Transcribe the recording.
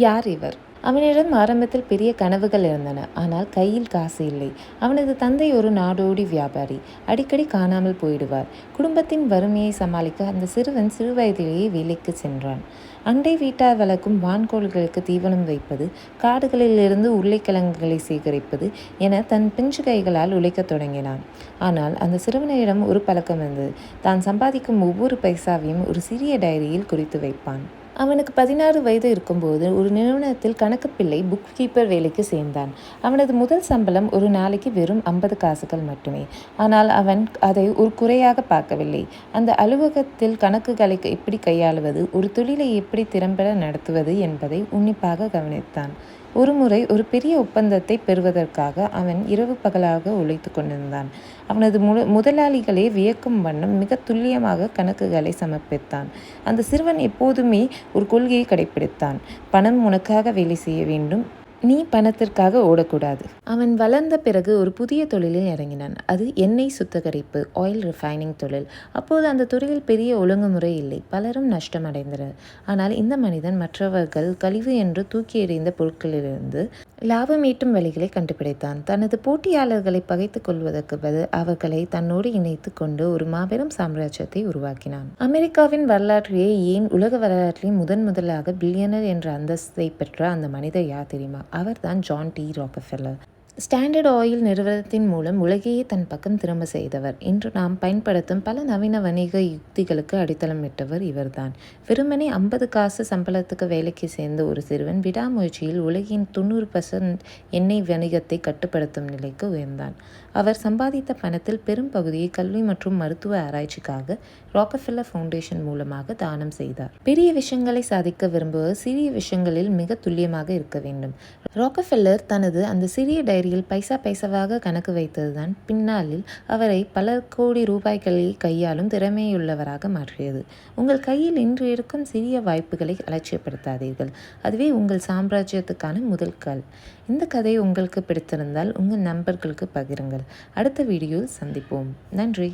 யார் இவர்? அவனிடம் ஆரம்பத்தில் பெரிய கனவுகள் இருந்தன. ஆனால் கையில் காசு இல்லை. அவனது தந்தை ஒரு நாடோடி வியாபாரி. அடிக்கடி காணாமல் போயிடுவார். குடும்பத்தின் வறுமையை சமாளிக்க அந்த சிறுவன் சிறுவயதிலேயே வேலைக்கு சென்றான். அண்டை வீட்டார் வளர்க்கும் வான்கோள்களுக்கு தீவனம் வைப்பது, காடுகளிலிருந்து உருளைக்கிழங்குகளை சேகரிப்பது என தன் பிஞ்சு கைகளால் உழைக்கத் தொடங்கினான். ஆனால் அந்த சிறுவனிடம் ஒரு பழக்கம் இருந்தது. தான் சம்பாதிக்கும் ஒவ்வொரு பைசாவையும் ஒரு சிறிய டைரியில் குறித்து வைப்பான். அவனுக்கு 16 வயது இருக்கும்போது ஒரு நிறுவனத்தில் கணக்கு பிள்ளை புக் கீப்பர் வேலைக்கு சேர்ந்தான். அவனது முதல் சம்பளம் ஒரு நாளைக்கு வெறும் 50 காசுகள் மட்டுமே. ஆனால் அவன் அதை ஒரு குறையாக பார்க்கவில்லை. அந்த அலுவலகத்தில் கணக்குகளை எப்படி கையாளுவது, ஒரு தொழிலை எப்படி திறம்பட நடத்துவது என்பதை உன்னிப்பாக கவனித்தான். ஒருமுறை ஒரு பெரிய ஒப்பந்தத்தை பெறுவதற்காக அவன் இரவு பகலாக உழைத்து கொண்டிருந்தான். அவனது முதலாளிகளே வியக்கும் வண்ணம் மிக துல்லியமாக கணக்குகளை சமர்ப்பித்தான். அந்த சிறுவன் எப்போதுமே ஒரு கொள்கையை கடைப்பிடித்தான். பணம் உனக்காக வேலை செய்ய வேண்டும், நீ பணத்திற்காக ஓடக்கூடாது. அவன் வளர்ந்த பிறகு ஒரு புதிய தொழிலில் இறங்கினான். அது எண்ணெய் சுத்திகரிப்பு, ஆயில் ரிஃபைனிங் தொழில். அப்போது அந்த துறையில் பெரிய ஒழுங்குமுறை இல்லை. பலரும் நஷ்டமடைந்தனர். ஆனால் இந்த மனிதன் மற்றவர்கள் கழிவு என்று தூக்கி எறிந்த பொருட்களிலிருந்து லாபம் ஈட்டும் வழிகளை கண்டுபிடித்தான். தனது போட்டியாளர்களை பகைத்துக் கொள்வதற்கு பதில் அவர்களை தன்னோடு இணைத்து கொண்டு ஒரு மாபெரும் சாம்ராஜ்யத்தை உருவாக்கினான். அமெரிக்காவின் வரலாற்றிலே ஏன் உலக வரலாற்றிலே முதலாக பில்லியனர் என்ற அந்தஸ்தை பெற்ற அந்த மனிதர் யார் தெரியுமா? அவர்தான் John D Rockefeller. Standard Oil நிறுவனத்தின் மூலம் உலகையே தன் பக்கம் திரும்ப செய்தவர். இன்று நாம் பயன்படுத்தும் பல நவீன வணிக யுக்திகளுக்கு அடித்தளமிட்டவர் இவர்தான். வெறுமனே 50 காசு சம்பளத்துக்கு வேலைக்கு சேர்ந்த ஒரு சிறுவன் விடாமுயற்சியில் உலகின் 90% எண்ணெய் வணிகத்தை கட்டுப்படுத்தும் நிலைக்கு உயர்ந்தான். அவர் சம்பாதித்த பணத்தில் பெரும் பகுதியை கல்வி மற்றும் மருத்துவ ஆராய்ச்சிக்காக ராக்கஃபெல்லர் ஃபவுண்டேஷன் மூலமாக தானம் செய்தார். பெரிய விஷயங்களை சாதிக்க விரும்புவர் சிறிய விஷயங்களில் மிக துல்லியமாக இருக்க வேண்டும். ராக்கஃபெல்லர் தனது அந்த சிறிய டைரியில் பைசாவாக கணக்கு வைத்ததுதான் பின்னாளில் அவரை பல கோடி ரூபாய்களை கையாளும் திறமையுள்ளவராக மாற்றியது. உங்கள் கையில் இன்று இருக்கும் சிறிய வாய்ப்புகளை அலட்சியப்படுத்தாதீர்கள். அதுவே உங்கள் சாம்ராஜ்யத்துக்கான முதல் கல். இந்த கதை உங்களுக்கு பிடித்திருந்தால் உங்கள் நண்பர்களுக்கு பகிருங்கள். அடுத்த வீடியோவில் சந்திப்போம். நன்றி.